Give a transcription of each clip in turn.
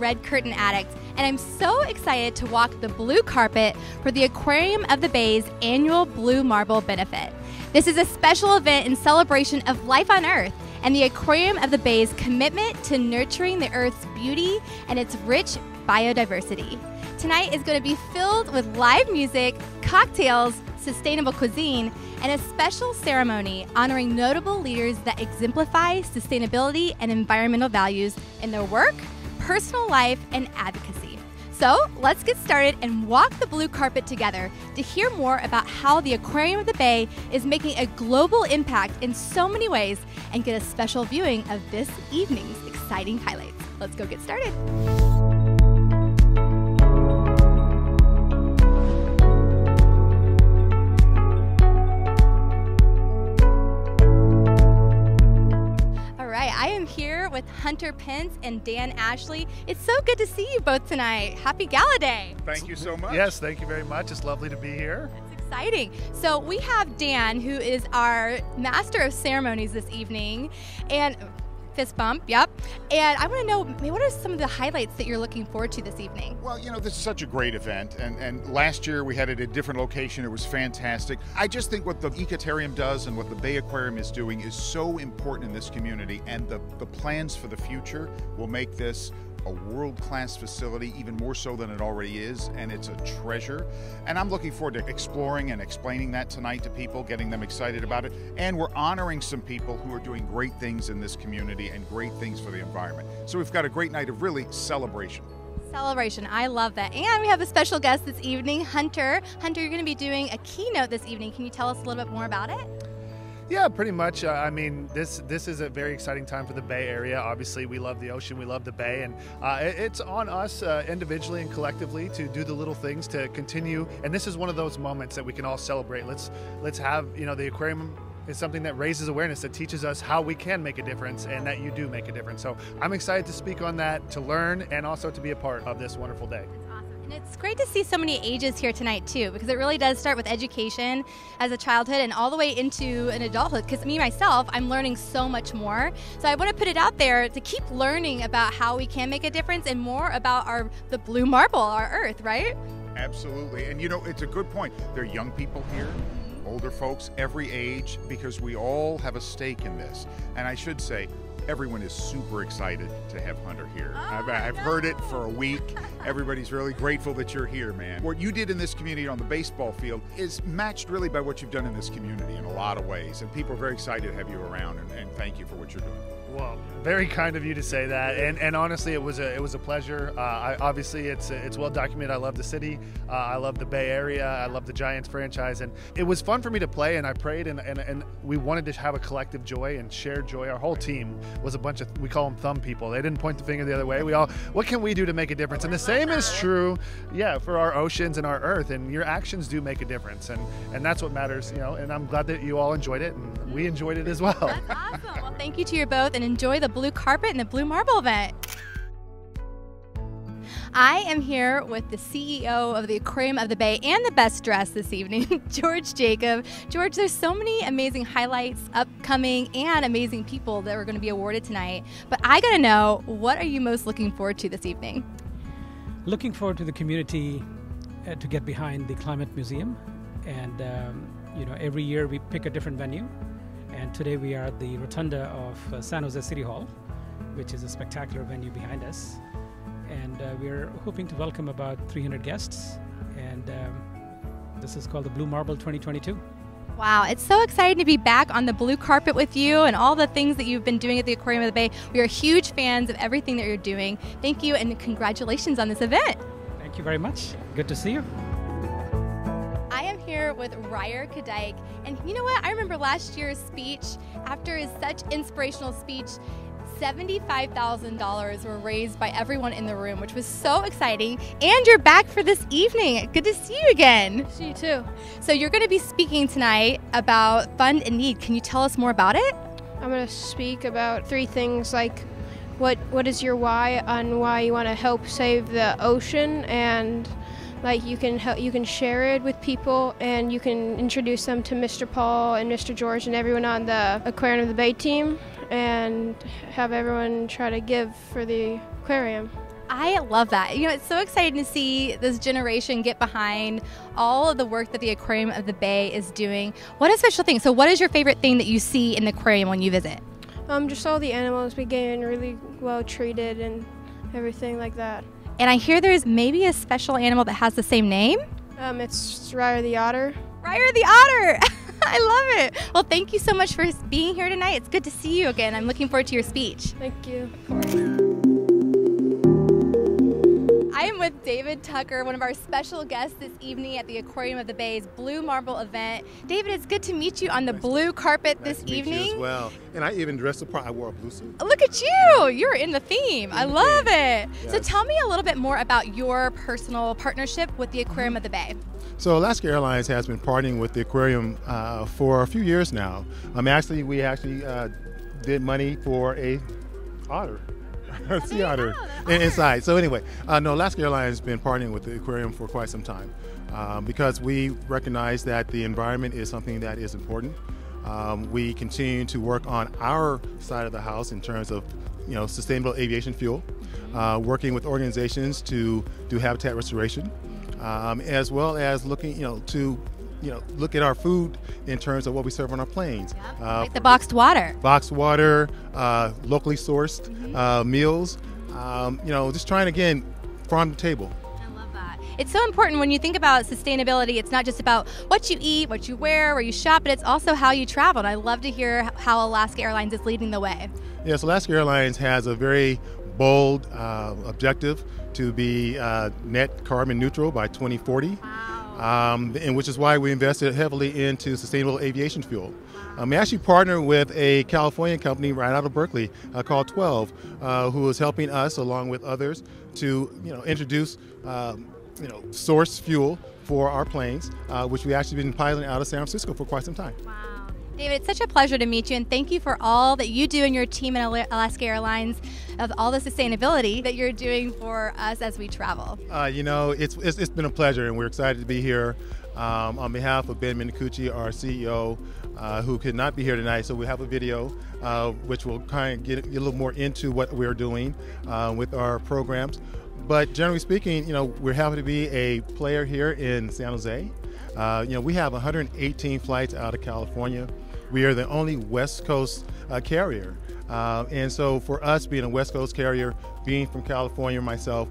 red curtain addict, and I'm so excited to walk the blue carpet for the Aquarium of the Bay's annual Blue Marble Benefit. This is a special event in celebration of life on Earth and the Aquarium of the Bay's commitment to nurturing the Earth's beauty and its rich biodiversity. Tonight is going to be filled with live music, cocktails, sustainable cuisine, and a special ceremony honoring notable leaders that exemplify sustainability and environmental values in their work, personal life, and advocacy. So let's get started and walk the blue carpet together to hear more about how the Aquarium of the Bay is making a global impact in so many ways and get a special viewing of this evening's exciting highlights. Let's go get started. I am here with Hunter Pence and Dan Ashley. It's so good to see you both tonight. Happy Gala Day. Thank you so much. Yes, thank you very much. It's lovely to be here. It's exciting. So we have Dan, who is our master of ceremonies this evening, and fist bump, yep. And I want to know, what are some of the highlights that you're looking forward to this evening? Well, you know, this is such a great event, and last year we had it at a different location. It was fantastic. I just think what the Ecotarium does and what the Bay Aquarium is doing is so important in this community, and the plans for the future will make this a world-class facility, even more so than it already is, and it's a treasure. And I'm looking forward to exploring and explaining that tonight to people, getting them excited about it. And we're honoring some people who are doing great things in this community and great things for the environment. So we've got a great night of really celebration. Celebration, I love that. And we have a special guest this evening, Hunter. Hunter, you're going to be doing a keynote this evening. Can you tell us a little bit more about it? Yeah, pretty much. I mean, this is a very exciting time for the Bay Area. Obviously, we love the ocean, we love the Bay, and it's on us individually and collectively to do the little things to continue. And this is one of those moments that we can all celebrate. Let's have, you know, the aquarium is something that raises awareness, that teaches us how we can make a difference, and that you do make a difference. So I'm excited to speak on that, to learn, and also to be a part of this wonderful day. And it's great to see so many ages here tonight too, because it really does start with education as a childhood and all the way into an adulthood. Because me, myself, I'm learning so much more. So I want to put it out there to keep learning about how we can make a difference and more about the blue marble, our Earth, right? Absolutely. And you know, it's a good point. There are young people here, older folks, every age, because we all have a stake in this. And I should say, everyone is super excited to have Hunter here. I've heard it for a week. Everybody's really grateful that you're here, man. What you did in this community on the baseball field is matched really by what you've done in this community in a lot of ways. And people are very excited to have you around, and thank you for what you're doing. Well, very kind of you to say that, and honestly, it was a pleasure. Obviously, it's well documented. I love the city, I love the Bay Area, I love the Giants franchise, and it was fun for me to play. And I prayed, and we wanted to have a collective joy and shared joy. Our whole team was a bunch of, we call them thumb people. They didn't point the finger the other way. We all, what can we do to make a difference? And the same is true, yeah, for our oceans and our Earth. And your actions do make a difference, and that's what matters, you know. And I'm glad that you all enjoyed it, and we enjoyed it as well. That's awesome. Well, thank you to you both, and enjoy the blue carpet and the blue marble event. I am here with the CEO of the Aquarium of the Bay and the best dressed this evening, George Jacob. George, there's so many amazing highlights upcoming and amazing people that are going to be awarded tonight. But I got to know, what are you most looking forward to this evening? Looking forward to the community to get behind the Climate Museum. And, you know, every year we pick a different venue. And today we are at the Rotunda of San Jose City Hall, which is a spectacular venue behind us. And we're hoping to welcome about 300 guests. And this is called the Blue Marble 2022. Wow, it's so exciting to be back on the blue carpet with you and all the things that you've been doing at the Aquarium of the Bay. We are huge fans of everything that you're doing. Thank you, and congratulations on this event. Thank you very much. Good to see you. I am here with Ryer Kadike, and you know what? I remember last year's speech. After his such inspirational speech, $75,000 were raised by everyone in the room, which was so exciting. And you're back for this evening. Good to see you again. See you too. So you're going to be speaking tonight about Fund in Need. Can you tell us more about it? I'm going to speak about 3 things, like what is your why on why you want to help save the ocean, and like you can share it with people, and you can introduce them to Mr. Paul and Mr. George and everyone on the Aquarium of the Bay team, and have everyone try to give for the aquarium. I love that. You know, it's so exciting to see this generation get behind all of the work that the Aquarium of the Bay is doing. What a special thing. So what is your favorite thing that you see in the aquarium when you visit? Just all the animals be getting really well treated and everything like that. And I hear there's maybe a special animal that has the same name? It's Ryer the otter. Ryer the otter! I love it. Well, thank you so much for being here tonight. It's good to see you again. I'm looking forward to your speech. Thank you. I am with David Tucker, one of our special guests this evening at the Aquarium of the Bay's Blue Marble event. David, it's good to meet you on the blue carpet this evening. Meet you as well. And I even dressed the part. I wore a blue suit. Look at you. You're in the theme. I love it. Yes. So tell me a little bit more about your personal partnership with the Aquarium of the Bay. So Alaska Airlines has been partnering with the aquarium for a few years now. We actually did money for a otter. Sea otter inside. So anyway, no, Alaska Airlines has been partnering with the aquarium for quite some time because we recognize that the environment is something that is important. We continue to work on our side of the house in terms of sustainable aviation fuel, working with organizations to do habitat restoration, as well as looking to look at our food in terms of what we serve on our planes. Yep. Like the boxed water. Boxed water, locally sourced meals, just trying, again, farm to table. I love that. It's so important when you think about sustainability. It's not just about what you eat, what you wear, where you shop, but it's also how you travel. And I love to hear how Alaska Airlines is leading the way. Yes, Alaska Airlines has a very bold objective to be net carbon neutral by 2040. Wow. And which is why we invested heavily into sustainable aviation fuel. We actually partner with a California company right out of Berkeley called 12, who is helping us, along with others, to introduce source fuel for our planes, which we actually been piloting out of San Francisco for quite some time. Wow. David, it's such a pleasure to meet you, and thank you for all that you do and your team at Alaska Airlines, of all the sustainability that you're doing for us as we travel. It's been a pleasure, and we're excited to be here. On behalf of Ben Minicucci, our CEO, who could not be here tonight, so we have a video which will kind of get a little more into what we're doing with our programs. But generally speaking, we're happy to be a player here in San Jose. We have 118 flights out of California. We are the only West Coast carrier. And so for us, being a West Coast carrier, being from California myself,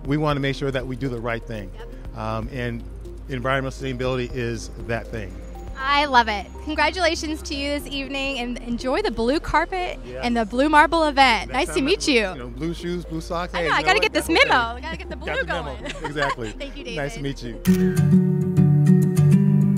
we want to make sure that we do the right thing. And environmental sustainability is that thing. I love it. Congratulations to you this evening, and enjoy the blue carpet and the Blue Marble event. Nice to meet you. Blue shoes, blue socks. I know, I got to get this memo. I got to get the blue going. Exactly. Thank you, David. Nice to meet you.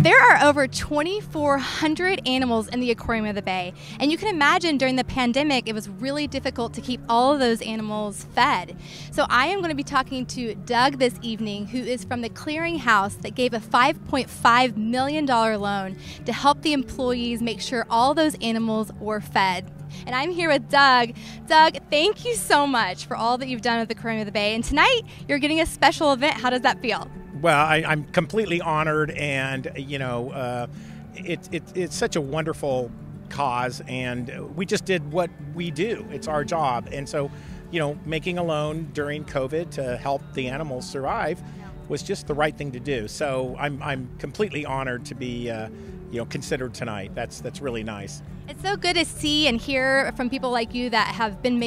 There are over 2,400 animals in the Aquarium of the Bay, and you can imagine during the pandemic it was really difficult to keep all of those animals fed. So I am going to be talking to Doug this evening, who is from the clearinghouse that gave a $5.5 million loan to help the employees make sure all those animals were fed. And I'm here with Doug. Doug, thank you so much for all that you've done at the Aquarium of the Bay. And tonight you're getting a special event. How does that feel? Well, I'm completely honored, and it's such a wonderful cause, and we just did what we do. It's our job, and so making a loan during COVID to help the animals survive was just the right thing to do. So I'm completely honored to be considered tonight. That's really nice. It's so good to see and hear from people like you that have been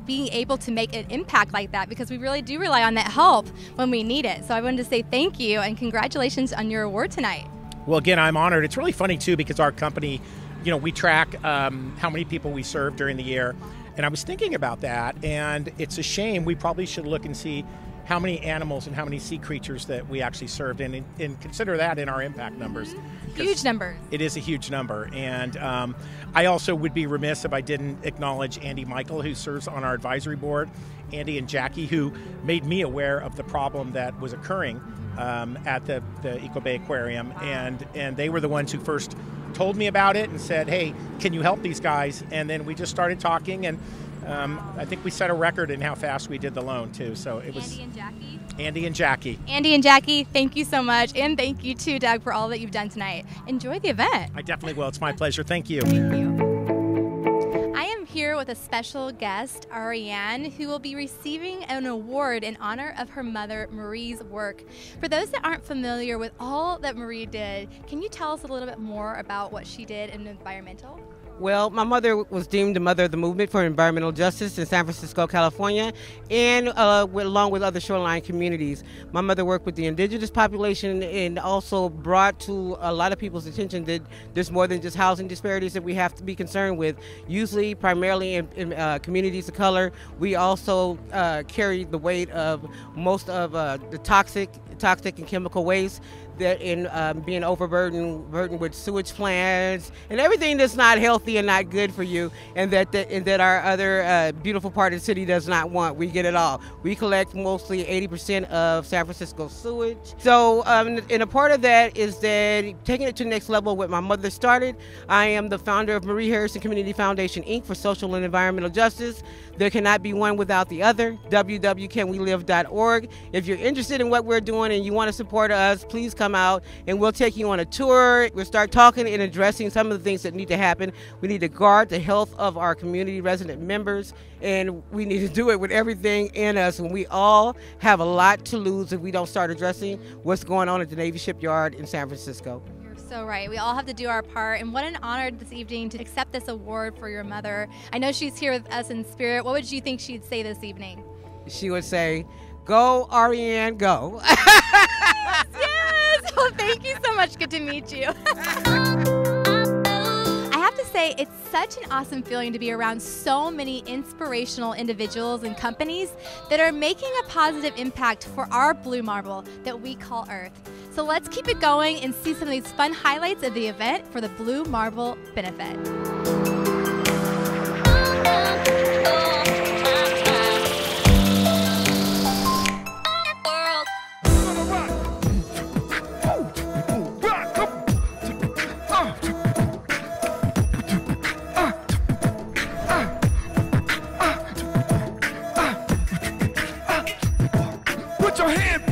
being able to make an impact like that, because we really do rely on that help when we need it. So I wanted to say thank you and congratulations on your award tonight. Well, again, I'm honored. It's really funny too, because our company, we track how many people we serve during the year, and I was thinking about that, and it's a shame. We probably should look and see how many animals and how many sea creatures that we actually served, and consider that in our impact numbers. Huge numbers. It is a huge number. And I also would be remiss if I didn't acknowledge Andy Michael, who serves on our advisory board, Andy and Jackie, who made me aware of the problem that was occurring at the Eco Bay Aquarium. And they were the ones who first told me about it and said, hey, can you help these guys? And then we just started talking, and I think we set a record in how fast we did the loan, too. So it was Andy and Jackie. Andy and Jackie. Andy and Jackie, thank you so much. And thank you, too, Doug, for all that you've done tonight. Enjoy the event. I definitely will. It's my pleasure. Thank you. Thank you. I am here with a special guest, Ariane, who will be receiving an award in honor of her mother, Marie's work. For those that aren't familiar with all that Marie did, can you tell us a little bit more about what she did in environmental? Well, my mother was deemed the mother of the movement for environmental justice in San Francisco, California, and along with other shoreline communities. My mother worked with the indigenous population and also brought to a lot of people's attention that there's more than just housing disparities that we have to be concerned with. Usually, primarily in communities of color, we also carry the weight of most of the toxic and chemical waste that in being overburdened with sewage plants and everything that's not healthy and not good for you, and that our other beautiful part of the city does not want. We get it all. We collect mostly 80% of San Francisco's sewage. So, and a part of that is that taking it to the next level, what my mother started. I am the founder of Marie Harrison Community Foundation, Inc. for social and environmental justice. There cannot be one without the other. www.canwelive.org. If you're interested in what we're doing and you want to support us, please come out and we'll take you on a tour. We'll start talking and addressing some of the things that need to happen. We need to guard the health of our community resident members, and we need to do it with everything in us. And we all have a lot to lose if we don't start addressing what's going on at the Navy shipyard in San Francisco. So right, we all have to do our part, and what an honor this evening to accept this award for your mother. I know she's here with us in spirit. What would you think she'd say this evening? She would say, "Go, Ariane, go." Yes! Well, thank you so much. Good to meet you. I have to say, it's such an awesome feeling to be around so many inspirational individuals and companies that are making a positive impact for our blue marble that we call Earth. So let's keep it going and see some of these fun highlights of the event for the Blue Marble Benefit. Put your hand.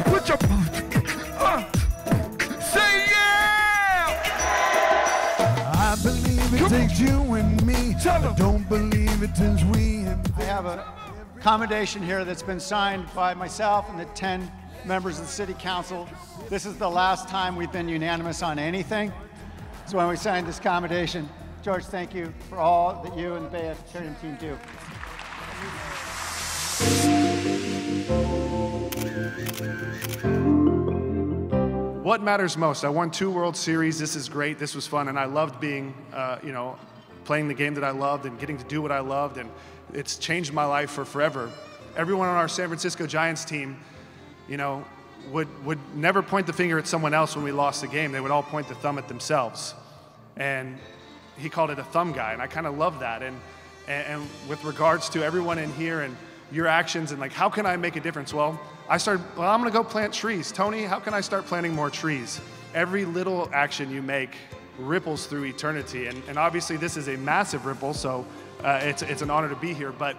Put your. Say yeah. I believe it takes you and me. I don't believe it takes we and them. I have a commendation here that's been signed by myself and the 10 members of the City Council. This is the last time we've been unanimous on anything. So when we signed this commendation, George, thank you for all that you and the Bay Aquarium team do. What matters most? I won 2 World Series. This is great. This was fun, and I loved being, playing the game that I loved and getting to do what I loved, and it's changed my life for forever. Everyone on our San Francisco Giants team, would never point the finger at someone else when we lost the game. They would all point the thumb at themselves, and he called it a thumb guy, and I kind of love that. And with regards to everyone in here and your actions and how can I make a difference? Well, I'm gonna go plant trees. Tony, how can I start planting more trees? Every little action you make ripples through eternity. And obviously this is a massive ripple, so it's an honor to be here. But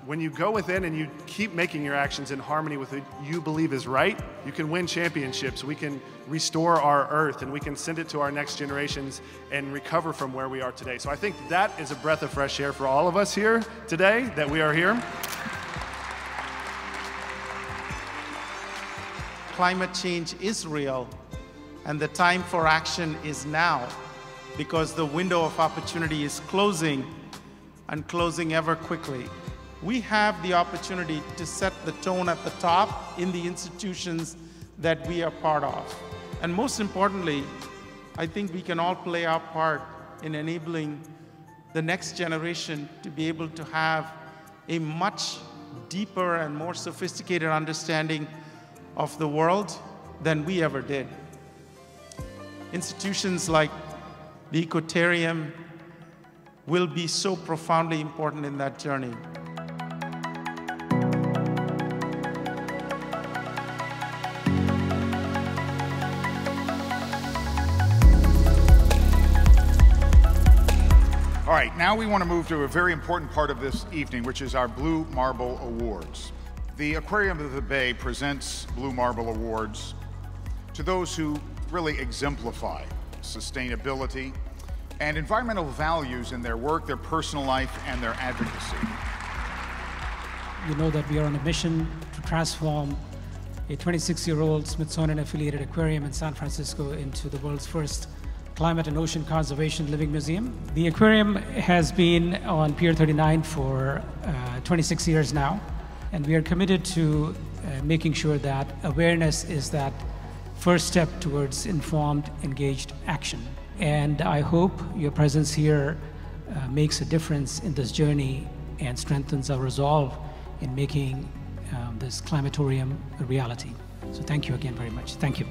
when you go within and you keep making your actions in harmony with what you believe is right, you can win championships. We can restore our earth and we can send it to our next generations and recover from where we are today. So I think that is a breath of fresh air for all of us here today that we are here. Climate change is real, and the time for action is now, because the window of opportunity is closing and closing ever quickly. We have the opportunity to set the tone at the top in the institutions that we are part of. And most importantly, I think we can all play our part in enabling the next generation to be able to have a much deeper and more sophisticated understanding of the world than we ever did. Institutions like the Aquarium will be so profoundly important in that journey. All right, now we want to move to a very important part of this evening, which is our Blue Marble Awards. The Aquarium of the Bay presents Blue Marble Awards to those who really exemplify sustainability, and environmental values in their work, their personal life, and their advocacy. You know that we are on a mission to transform a 26-year-old Smithsonian-affiliated aquarium in San Francisco into the world's first climate and ocean conservation living museum. The aquarium has been on Pier 39 for 26 years now, and we are committed to making sure that awareness is that first step towards informed, engaged action. And I hope your presence here makes a difference in this journey and strengthens our resolve in making this climatorium a reality. So thank you again very much. Thank you.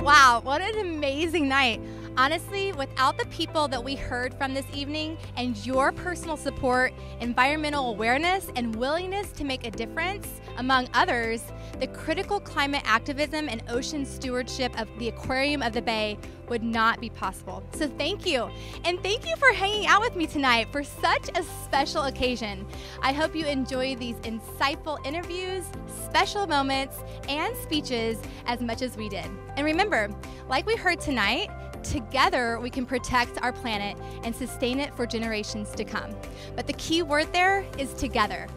Wow, what an amazing night. Honestly, without the people that we heard from this evening and your personal support, environmental awareness, and willingness to make a difference, among others, the critical climate activism and ocean stewardship of the Aquarium of the Bay would not be possible. So thank you. And thank you for hanging out with me tonight for such a special occasion. I hope you enjoy these insightful interviews, special moments, and speeches as much as we did. And remember, like we heard tonight, together we can protect our planet and sustain it for generations to come. But the key word there is together.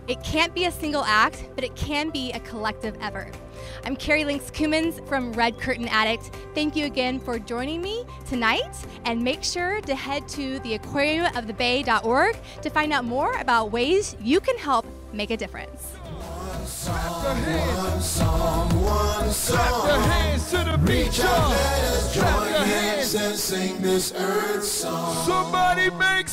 It can't be a single act, but it can be a collective effort. I'm Carrie Lynx Cummins from Red Curtain Addict. Thank you again for joining me tonight, and make sure to head to theaquariumofthe.bay.org to find out more about ways you can help make a difference. Clap the hands to the beat, y'all. Let us join hands and sing this earth song. Somebody make